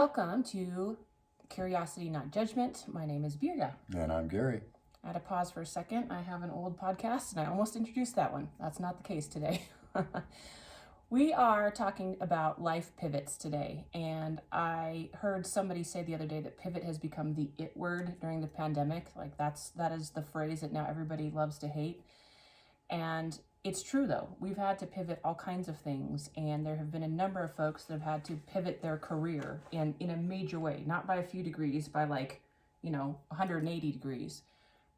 Welcome to Curiosity, Not Judgment. My name is Birga. And I'm Gary. I had to pause for a second. I have an old podcast and I almost introduced that one. That's not the case today. We are talking about life pivots today. And I heard somebody say the other day that pivot has become the it word during the pandemic. Like that is the phrase that now everybody loves to hate. And it's true though. We've had to pivot all kinds of things, and there have been a number of folks that have had to pivot their career in a major way, not by a few degrees, by 180 degrees.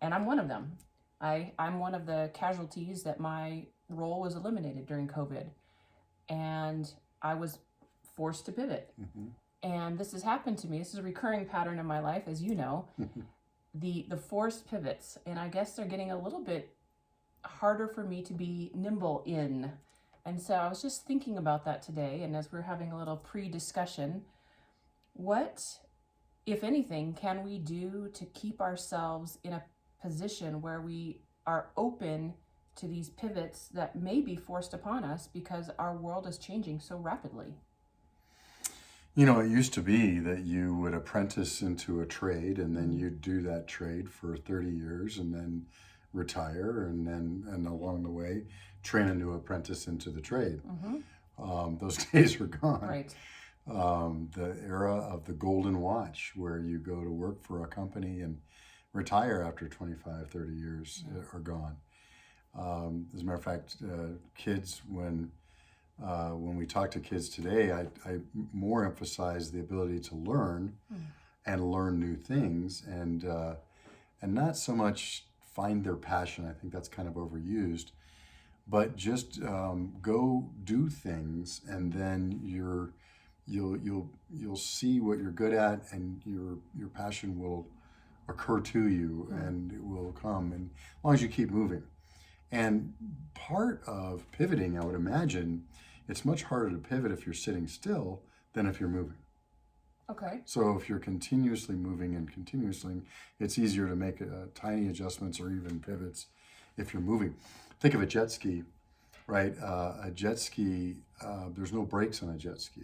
And I'm one of them. I'm one of the casualties that my role was eliminated during COVID, and I was forced to pivot. Mm-hmm. And this has happened to me. This is a recurring pattern in my life, as you know, the forced pivots. And I guess they're getting a little bit harder for me to be nimble in. And so I was just thinking about that today, and as we're having a little pre-discussion, what, if anything, can we do to keep ourselves in a position where we are open to these pivots that may be forced upon us because our world is changing so rapidly? You know, it used to be that you would apprentice into a trade, and then you'd do that trade for 30 years and then retire, and along the way train a new apprentice into the trade. Mm-hmm. Those days are gone. Right. The era of the golden watch, where you go to work for a company and retire after 25, 30 years, are gone. As a matter of fact, kids, when we talk to kids today, I more emphasize the ability to learn and learn new things, and not so much find their passion. I think that's kind of overused, but just go do things, and then you'll see what you're good at, and your passion will occur to you, and it will come, and as long as you keep moving. And part of pivoting, I would imagine, it's much harder to pivot if you're sitting still than if you're moving. Okay. So if you're continuously moving and continuously, it's easier to make tiny adjustments or even pivots if you're moving. Think of a jet ski, right? A jet ski, there's no brakes on a jet ski,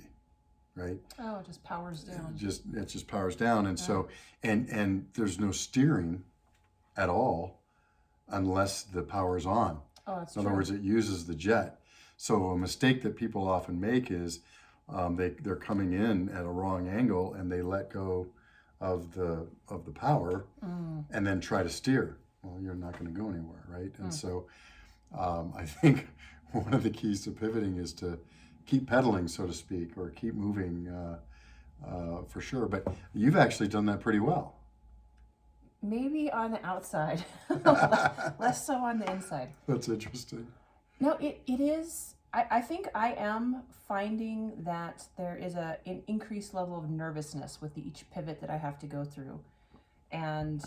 right? Oh, it just powers down. It just powers down, and so and there's no steering at all unless the power's on. Oh, that's In true. other words, it uses the jet. So a mistake that people often make is they're coming in at a wrong angle, and they let go of the power and then try to steer. Well, you're not going to go anywhere, right? And so I think one of the keys to pivoting is to keep pedaling, so to speak, or keep moving for sure. But you've actually done that pretty well. Maybe on the outside, less so on the inside. That's interesting. No, it is. I think I am finding that there is an increased level of nervousness with each pivot that I have to go through. And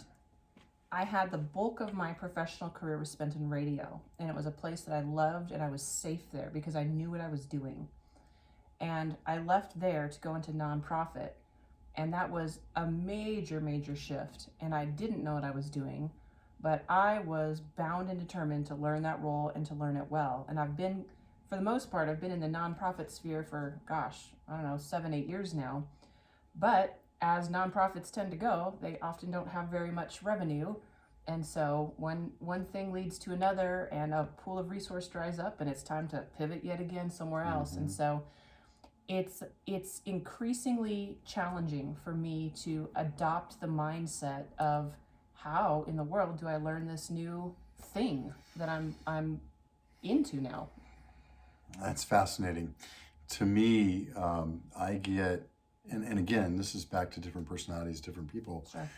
I had the bulk of my professional career was spent in radio, and it was a place that I loved, and I was safe there because I knew what I was doing. And I left there to go into nonprofit, and that was a major, major shift. And I didn't know what I was doing, but I was bound and determined to learn that role and to learn it well. And for the most part, I've been in the nonprofit sphere for, 7, 8 years now. But as nonprofits tend to go, they often don't have very much revenue. And so one thing leads to another, and a pool of resource dries up, and it's time to pivot yet again somewhere else. And so it's increasingly challenging for me to adopt the mindset of how in the world do I learn this new thing that I'm into now. That's fascinating. To me, I get, and again, this is back to different personalities, different people. Sure.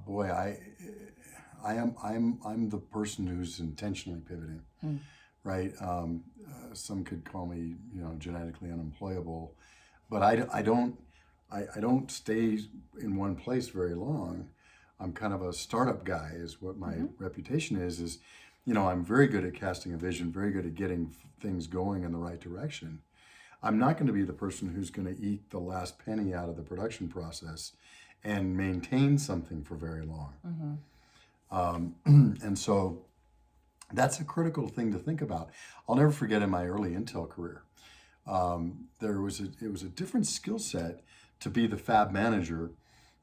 Boy, I'm the person who's intentionally pivoting, right? Some could call me, genetically unemployable, but I don't stay in one place very long. I'm kind of a startup guy, is what my reputation is, I'm very good at casting a vision, very good at getting things going in the right direction. I'm not going to be the person who's going to eat the last penny out of the production process and maintain something for very long. And so that's a critical thing to think about. I'll never forget in my early Intel career, it was a different skill set to be the fab manager,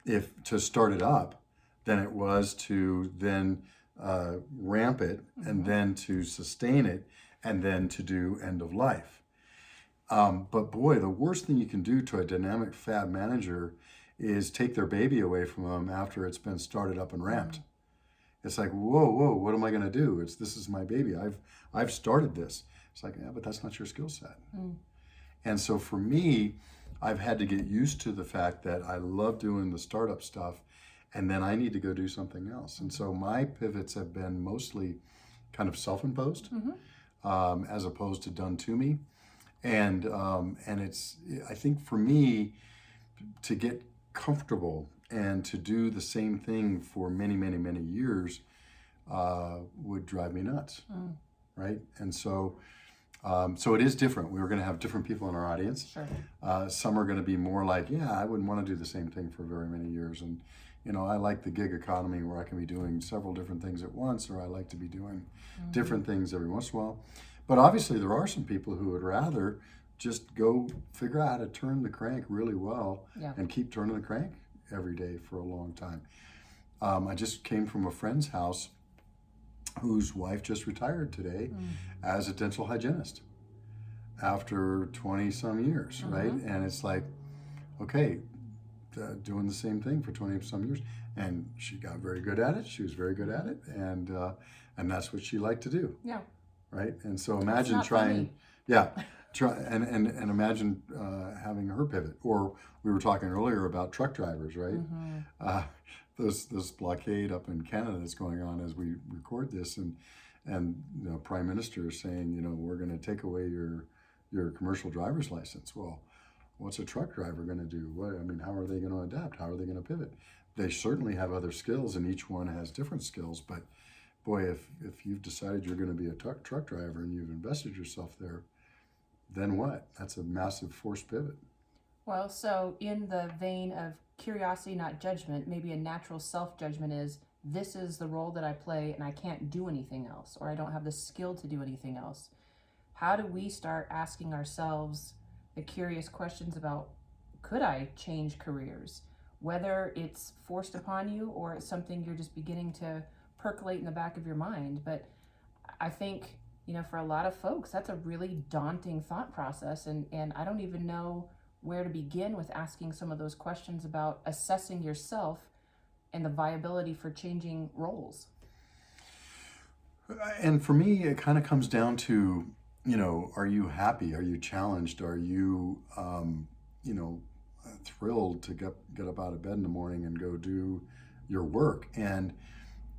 if to start it up, than it was to then ramp it, and then to sustain it, and then to do end of life. But boy, the worst thing you can do to a dynamic fab manager is take their baby away from them after it's been started up and ramped. It's like, whoa, what am I going to do? This is my baby. I've started this. It's like, yeah, but that's not your skill set. And so for me, I've had to get used to the fact that I love doing the startup stuff, and then I need to go do something else. And so my pivots have been mostly kind of self-imposed, as opposed to done to me. And it's, I think for me, to get comfortable and to do the same thing for many, many, many years would drive me nuts, right? And so it is different. We're going to have different people in our audience. Sure. Some are going to be more like, yeah, I wouldn't want to do the same thing for very many years. And, I like the gig economy where I can be doing several different things at once, or I like to be doing different things every once in a while. But obviously there are some people who would rather just go figure out how to turn the crank really well and keep turning the crank every day for a long time. I just came from a friend's house whose wife just retired today as a dental hygienist after 20 some years, right? And it's like, okay, doing the same thing for 20 some years. And she got very good at it. She was very good at it. And that's what she liked to do. Yeah. Right. And so imagine trying, and imagine having her pivot. Or we were talking earlier about truck drivers, right? This blockade up in Canada that's going on as we record this, and Prime Minister is saying, we're going to take away your commercial driver's license. Well, what's a truck driver going to do? How are they going to adapt? How are they going to pivot? They certainly have other skills, and each one has different skills. But boy, if you've decided you're going to be a truck driver and you've invested yourself there, then what? That's a massive forced pivot. Well, so in the vein of curiosity, not judgment, maybe a natural self-judgment is, this is the role that I play and I can't do anything else, or I don't have the skill to do anything else. How do we start asking ourselves the curious questions about, could I change careers? Whether it's forced upon you or it's something you're just beginning to percolate in the back of your mind. But I think, for a lot of folks, that's a really daunting thought process. And I don't even know where to begin with asking some of those questions about assessing yourself and the viability for changing roles. And for me, it kind of comes down to, are you happy? Are you challenged? Are you, thrilled to get up out of bed in the morning and go do your work? And,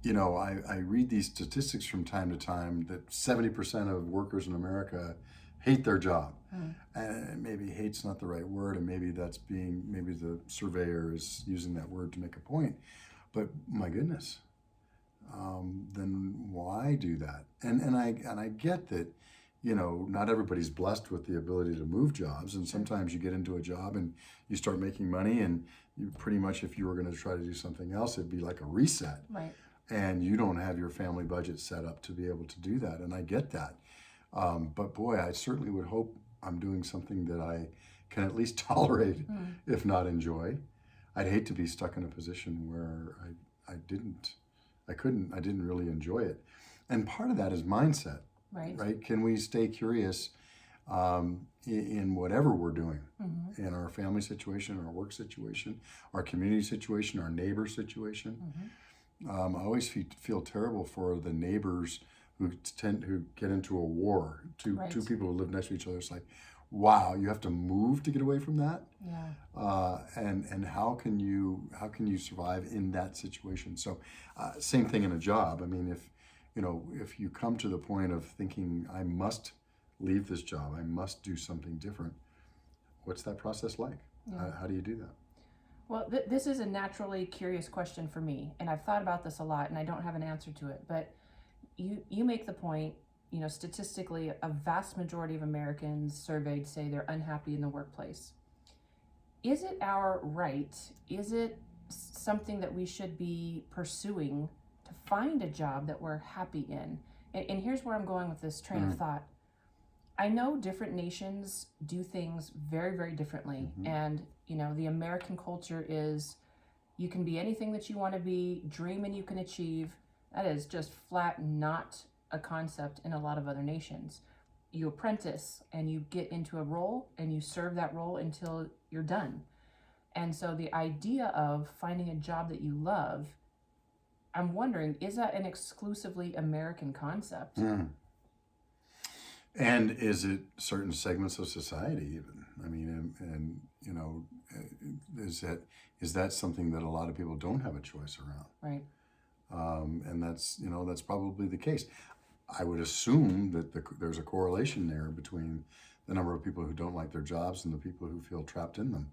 I read these statistics from time to time that 70% of workers in America hate their job. And maybe hate's not the right word, and maybe maybe the surveyor is using that word to make a point. But my goodness, then why do that? And I get that, not everybody's blessed with the ability to move jobs, and sometimes you get into a job and you start making money, and you pretty much, if you were going to try to do something else, it'd be like a reset. Right. And you don't have your family budget set up to be able to do that, and I get that. But boy, I certainly would hope I'm doing something that I can at least tolerate, if not enjoy. I'd hate to be stuck in a position where I didn't really enjoy it. And part of that is mindset, right? Can we stay curious in whatever we're doing, in our family situation, our work situation, our community situation, our neighbor situation? I always feel terrible for the neighbors who get into a war. Two people who live next to each other. It's like, wow, you have to move to get away from that. Yeah. And how can you survive in that situation? So, same thing in a job. If you come to the point of thinking, I must leave this job, I must do something different, what's that process like? Yeah. How do you do that? Well, this is a naturally curious question for me, and I've thought about this a lot, and I don't have an answer to it. But you make the point, statistically, a vast majority of Americans surveyed say they're unhappy in the workplace. Is it our right? Is it something that we should be pursuing to find a job that we're happy in? And here's where I'm going with this train of thought. I know different nations do things very, very differently. Mhm. And, the American culture is you can be anything that you want to be, dream and you can achieve. That is just flat not a concept in a lot of other nations. You apprentice and you get into a role and you serve that role until you're done. And so the idea of finding a job that you love, I'm wondering, is that an exclusively American concept? Mm. And is it certain segments of society even? I mean, and is that something that a lot of people don't have a choice around? Right. And that's probably the case. I would assume that there's a correlation there between the number of people who don't like their jobs and the people who feel trapped in them.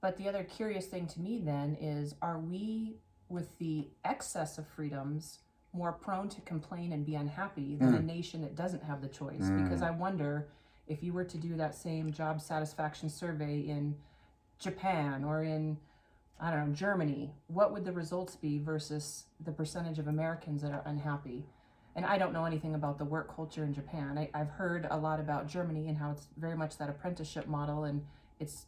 But the other curious thing to me then is, are we, with the excess of freedoms, more prone to complain and be unhappy than a nation that doesn't have the choice? Because I wonder if you were to do that same job satisfaction survey in Japan or in, I don't know, Germany, what would the results be versus the percentage of Americans that are unhappy? And I don't know anything about the work culture in Japan. I've heard a lot about Germany and how it's very much that apprenticeship model, and it's,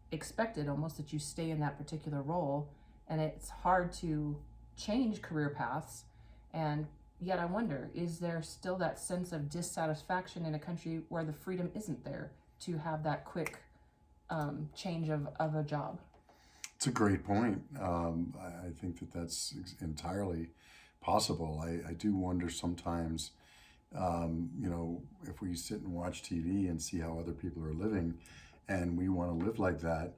expected almost that you stay in that particular role, and it's hard to change career paths. And yet I wonder, is there still that sense of dissatisfaction in a country where the freedom isn't there to have that quick change of a job? It's a great point. I think that's entirely possible. I do wonder sometimes, if we sit and watch TV and see how other people are living and we want to live like that.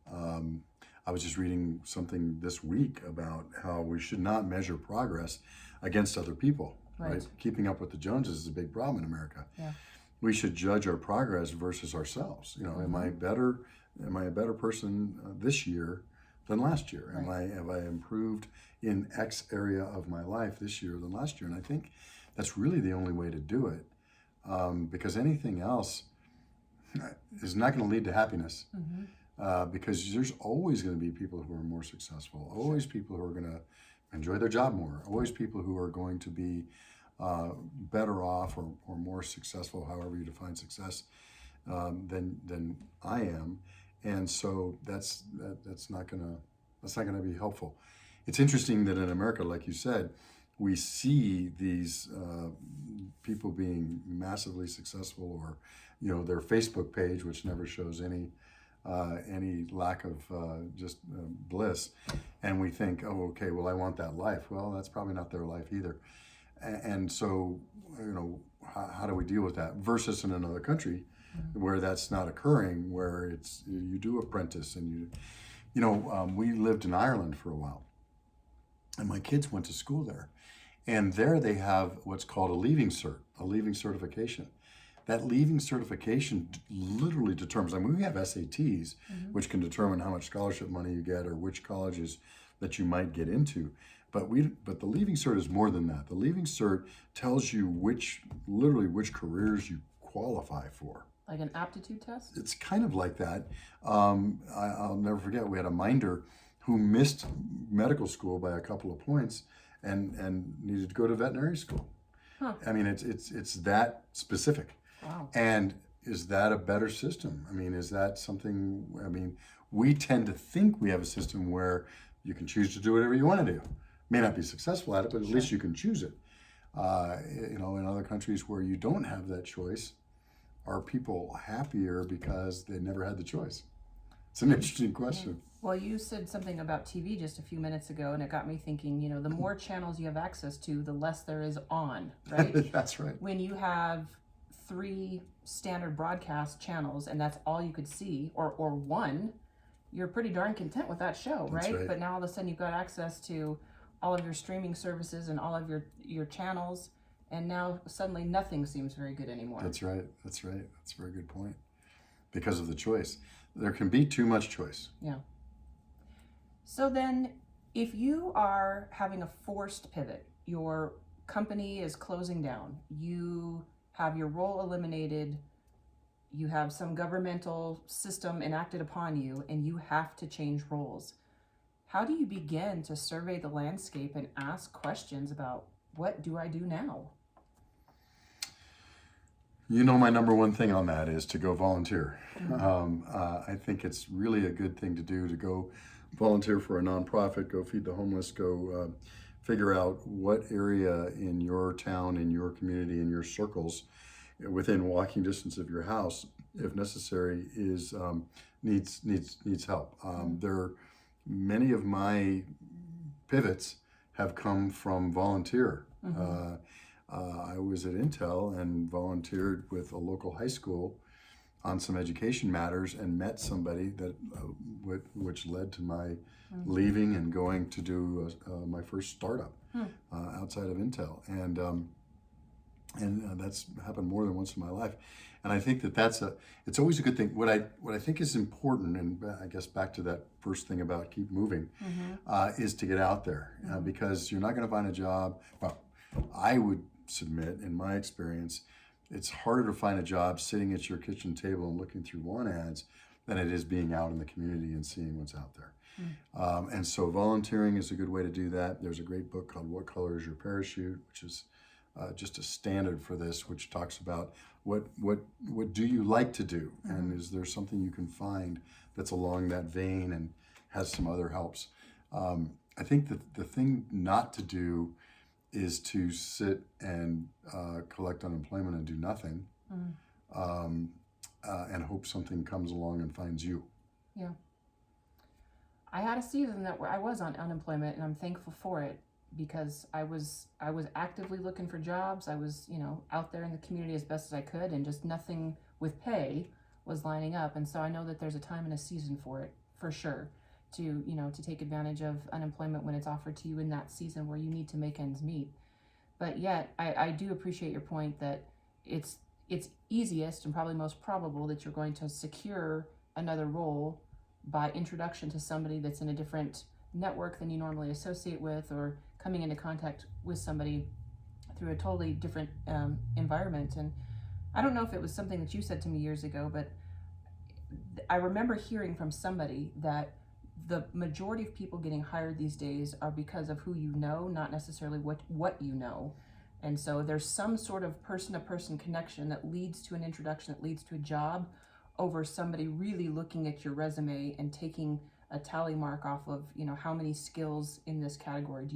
I was just reading something this week about how we should not measure progress against other people. Right? Keeping up with the Joneses is a big problem in America. Yeah. We should judge our progress versus ourselves. Am I better? Am I a better person this year than last year? Have I improved in X area of my life this year than last year? And I think that's really the only way to do it, because anything else is not going to lead to happiness. Because there's always going to be people who are more successful, always people who are going to enjoy their job more, always people who are going to be better off or more successful, however you define success, than I am. And so that's not gonna be helpful. It's interesting that in America, like you said, we see these people being massively successful, or their Facebook page, which never shows any lack of bliss, and we think, oh, okay, well, I want that life. Well, that's probably not their life either. And so, how do we deal with that? Versus in another country where that's not occurring, where it's you do apprentice and we lived in Ireland for a while, and my kids went to school there, and there they have what's called a leaving certification. That leaving certification literally determines, we have SATs, which can determine how much scholarship money you get or which colleges that you might get into. But the leaving cert is more than that. The leaving cert tells you which careers you qualify for. Like an aptitude test? It's kind of like that. I'll never forget, we had a minder who missed medical school by a couple of points and needed to go to veterinary school. Huh. I mean, it's that specific. Wow. And is that a better system? I mean, is that something, we tend to think we have a system where you can choose to do whatever you want to do. May not be successful at it, but at least you can choose it. In other countries where you don't have that choice, are people happier because they never had the choice? It's an interesting question. Well, you said something about TV just a few minutes ago, and it got me thinking, the more channels you have access to, the less there is on, right? That's right. When you have 3 standard broadcast channels and that's all you could see, or one, you're pretty darn content with that show, right? That's right. But now all of a sudden you've got access to all of your streaming services and all of your channels, and now suddenly nothing seems very good anymore. That's right. That's a very good point. Because of the choice. There can be too much choice. Yeah. So then, if you are having a forced pivot, your company is closing down, you have your role eliminated, you have some governmental system enacted upon you, and you have to change roles. How do you begin to survey the landscape and ask questions about, what do I do now? You know, my number one thing on that is to go volunteer. I think it's really a good thing to do, to go volunteer for a nonprofit, go feed the homeless, go figure out what area in your town, in your community, in your circles, within walking distance of your house, if necessary, is needs help. There, many of my pivots have come from volunteer. I was at Intel and volunteered with a local high school on some education matters and met somebody that which led to my leaving and going to do my first startup outside of Intel, and that's happened more than once in my life. And I think it's always a good thing. What I think is important, and I guess back to that first thing about keep moving, is to get out there, because you're not going to find a job. Well, I would submit, in my experience, it's harder to find a job sitting at your kitchen table and looking through want ads than it is being out in the community and seeing what's out there. And so volunteering is a good way to do that. There's a great book called What Color is Your Parachute, which is just a standard for this, which talks about what do you like to do, and is there something you can find that's along that vein and has some other helps. I think that the thing not to do is to sit and collect unemployment and do nothing, and hope something comes along and finds you. Yeah. I had a season where I was on unemployment, and I'm thankful for it, because I was actively looking for jobs. I was, out there in the community as best as I could, and just nothing with pay was lining up. And so I know that there's a time and a season for it, for sure, to take advantage of unemployment when it's offered to you in that season where you need to make ends meet. But yet, I do appreciate your point that it's easiest and probably most probable that you're going to secure another role by introduction to somebody that's in a different network than you normally associate with, or coming into contact with somebody through a totally different environment. And I don't know if it was something that you said to me years ago, but I remember hearing from somebody that the majority of people getting hired these days are because of who you know, not necessarily what you know. And so there's some sort of person-to-person connection that leads to an introduction, that leads to a job, over somebody really looking at your resume and taking a tally mark off of, how many skills in this category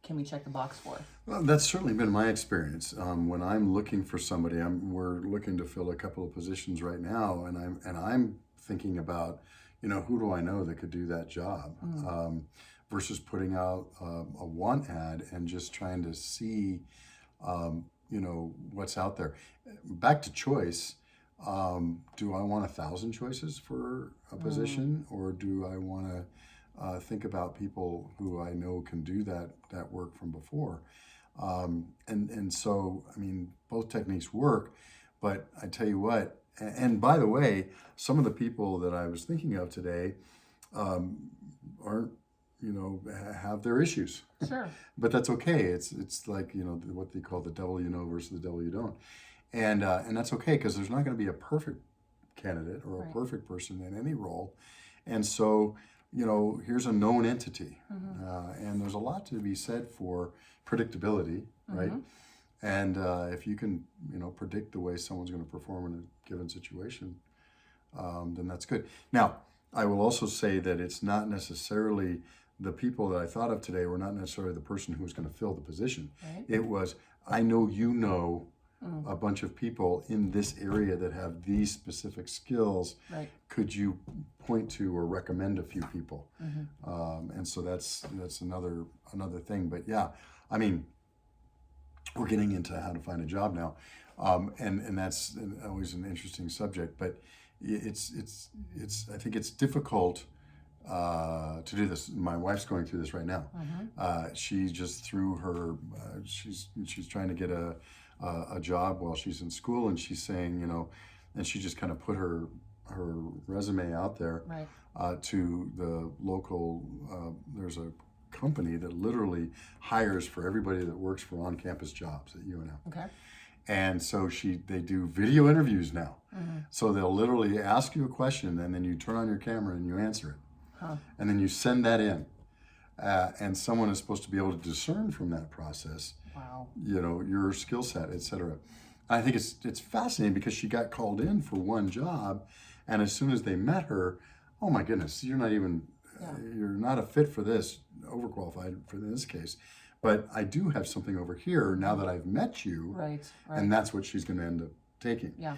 can we check the box for? Well, that's certainly been my experience. When I'm looking for somebody, we're looking to fill a couple of positions right now, and I'm thinking about, who do I know that could do that job, versus putting out a want ad and just trying to see, what's out there. Back to choice. Do I want 1,000 choices for a position, or do I want to think about people who I know can do that work from before? And so, both techniques work, but I tell you what, and by the way, some of the people that I was thinking of today aren't, have their issues. Sure. But that's okay. It's like, what they call the devil you know versus the devil you don't. And that's okay, because there's not going to be a perfect candidate or a perfect person in any role. And so, here's a known entity. And there's a lot to be said for predictability, right? And if you can, predict the way someone's going to perform in a given situation, then that's good. Now, I will also say that it's not necessarily the people that I thought of today were not necessarily the person who was going to fill the position. Right. It was, I know a bunch of people in this area that have these specific skills. Right. Could you point to or recommend a few people? And so that's another thing. But yeah, we're getting into how to find a job now, and that's always an interesting subject. But it's I think it's difficult to do this. My wife's going through this right now. She just threw her. She's trying to get a job while she's in school, and she's saying, and she just kind of put her resume out there, to the local. There's a company that literally hires for everybody that works for on-campus jobs at UNM. Okay. And so they do video interviews now. So they'll literally ask you a question, and then you turn on your camera and you answer it. And then you send that in. And someone is supposed to be able to discern from that process, wow, your skill set, et cetera. I think it's fascinating because she got called in for one job, and as soon as they met her, oh my goodness, you're not even, you're not a fit for this, overqualified for this case. But I do have something over here now that I've met you, Right. and that's what she's going to end up taking. Yeah.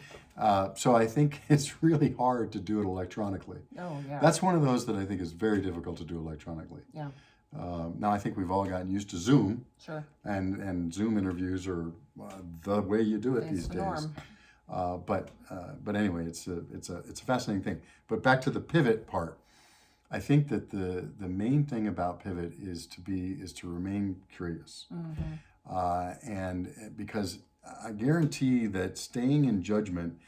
So I think it's really hard to do it electronically. Oh, yeah. That's one of those that I think is very difficult to do electronically. Yeah. Now I think we've all gotten used to Zoom, Sure. and Zoom interviews are the way you do it It's these the days. norm. But anyway, it's a fascinating thing. But back to the pivot part, I think that the main thing about pivot is to remain curious, and because I guarantee that staying in judgment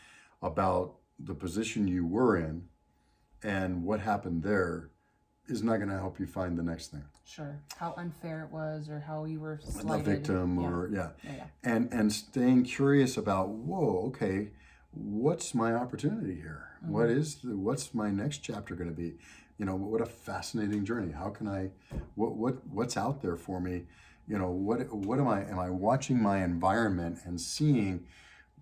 about the position you were in and what happened there is not going to help you find the next thing. Sure. How unfair it was, or how you were The slighted. victim, Yeah. or Yeah. and staying curious about, whoa, okay, what's my opportunity here? What's my next chapter going to be? What a fascinating journey. How can I, what's out there for me? What am I watching my environment and seeing,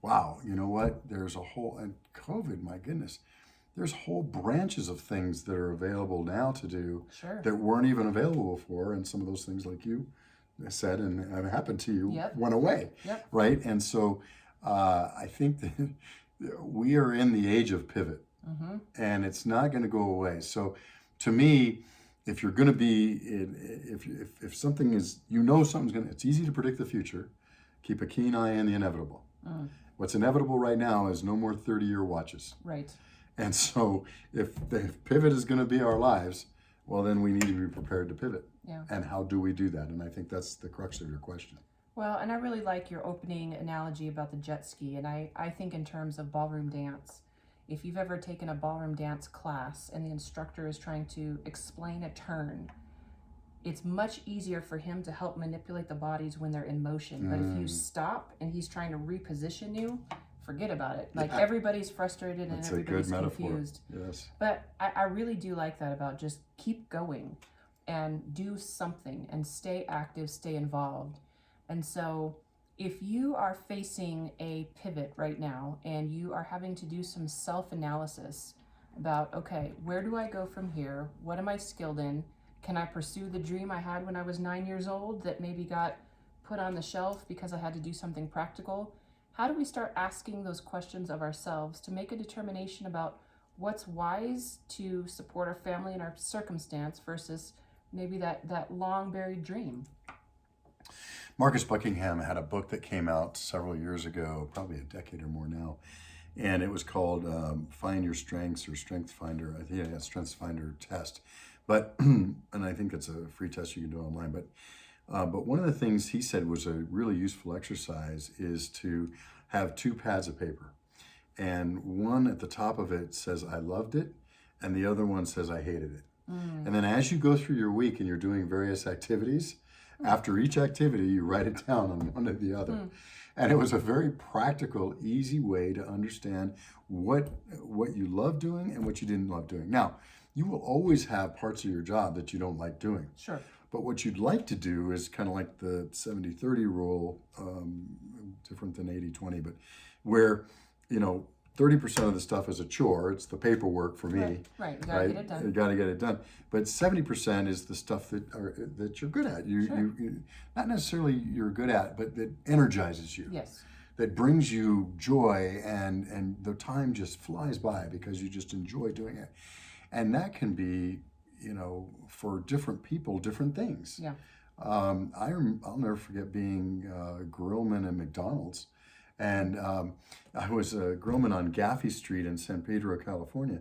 wow, you know what? There's a whole, and COVID, my goodness, there's whole branches of things that are available now to do Sure. that weren't even available before. And some of those things, like you said, and have happened to you, Yep. went away. Yep. Right. And so I think that we are in the age of pivot, and it's not going to go away. So to me, if you're going to be, if something is, something's going to, it's easy to predict the future. Keep a keen eye on the inevitable. What's inevitable right now is no more 30-year watches. Right. And so if pivot is going to be our lives, well, then we need to be prepared to pivot. Yeah. And how do we do that? And I think that's the crux of your question. Well, and I really like your opening analogy about the jet ski. And I think in terms of ballroom dance, if you've ever taken a ballroom dance class and the instructor is trying to explain a turn, it's much easier for him to help manipulate the bodies when they're in motion. But if you stop and he's trying to reposition you, forget about it. Like everybody's frustrated and That's everybody's a good metaphor. confused. Yes. But I really do like that about just keep going and do something and stay active, stay involved. And so if you are facing a pivot right now and you are having to do some self-analysis about, okay, where do I go from here? What am I skilled in? Can I pursue the dream I had when I was 9 years old that maybe got put on the shelf because I had to do something practical? How do we start asking those questions of ourselves to make a determination about what's wise to support our family and our circumstance versus maybe that long buried dream? Marcus Buckingham had a book that came out several years ago, probably a decade or more now, and it was called Find Your Strengths, or Strength Finder. I think Strengths Finder test. But and I think it's a free test you can do online. But one of the things he said was a really useful exercise is to have two pads of paper, and one at the top of it says I loved it, and the other one says I hated it. And then as you go through your week and you're doing various activities, after each activity, you write it down on one or the other. And it was a very practical, easy way to understand what you love doing and what you didn't love doing. Now, you will always have parts of your job that you don't like doing. Sure. But what you'd like to do is kind of like the 70-30 rule, different than 80-20, but where, 30% of the stuff is a chore. It's the paperwork for me. Right. You gotta get it done. You got to get it done. But 70% is the stuff that you're good at. You not necessarily you're good at, but that energizes you. Yes. That brings you joy, and the time just flies by because you just enjoy doing it. And that can be, for different people, different things. Yeah. I'll never forget being a grillman at McDonald's. And I was a grillman on Gaffey Street in San Pedro, California.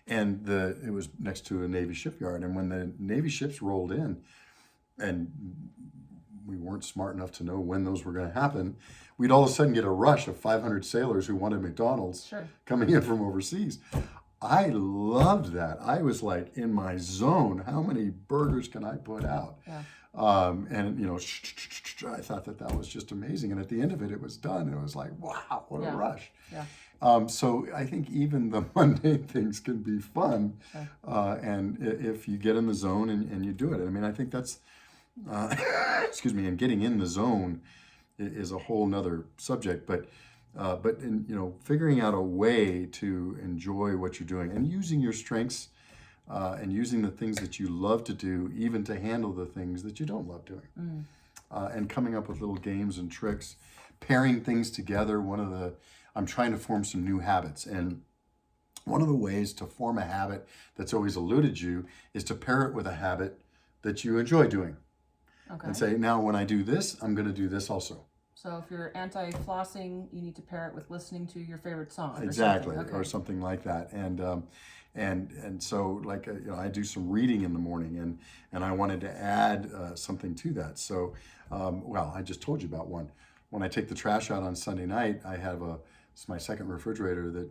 And it was next to a Navy shipyard. And when the Navy ships rolled in, and we weren't smart enough to know when those were going to happen, we'd all of a sudden get a rush of 500 sailors who wanted McDonald's coming in from overseas. I loved that. I was like in my zone. How many burgers can I put out? Yeah. I thought that was just amazing. And at the end of it, it was done. And it was like, wow, what a rush. Yeah. So I think even the mundane things can be fun. And if you get in the zone and you do it. I mean, I think that's, excuse me, and getting in the zone is a whole nother subject. But But in, figuring out a way to enjoy what you're doing and using your strengths and using the things that you love to do, even to handle the things that you don't love doing. And coming up with little games and tricks, pairing things together. I'm trying to form some new habits. And one of the ways to form a habit that's always eluded you is to pair it with a habit that you enjoy doing. Okay. And say, now when I do this, I'm going to do this also. So if you're anti-flossing, you need to pair it with listening to your favorite song. Exactly, or something, or something like that. And so like I do some reading in the morning, and I wanted to add something to that. So I just told you about one. When I take the trash out on Sunday night, I have it's my second refrigerator that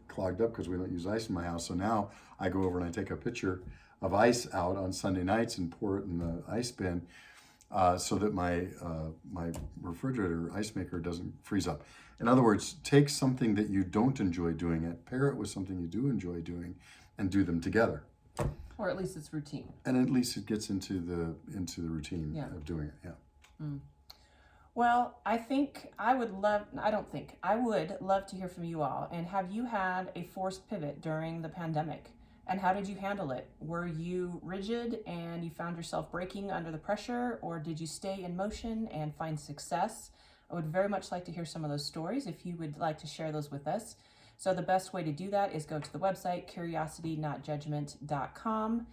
clogged up because we don't use ice in my house. So now I go over and I take a pitcher of ice out on Sunday nights and pour it in the ice bin. So that my refrigerator ice maker doesn't freeze up. In other words, take something that you don't enjoy doing it, pair it with something you do enjoy doing, and do them together. Or at least it's routine. And at least it gets into the routine of doing it. Yeah. Well, I would love to hear from you all. And have you had a forced pivot during the pandemic? And how did you handle it? Were you rigid and you found yourself breaking under the pressure, or did you stay in motion and find success? I would very much like to hear some of those stories if you would like to share those with us. So the best way to do that is go to the website, curiositynotjudgment.com,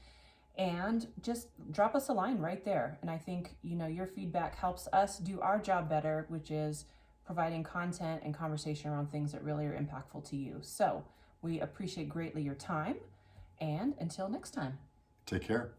and just drop us a line right there. And I think, your feedback helps us do our job better, which is providing content and conversation around things that really are impactful to you. So we appreciate greatly your time. And until next time. Take care.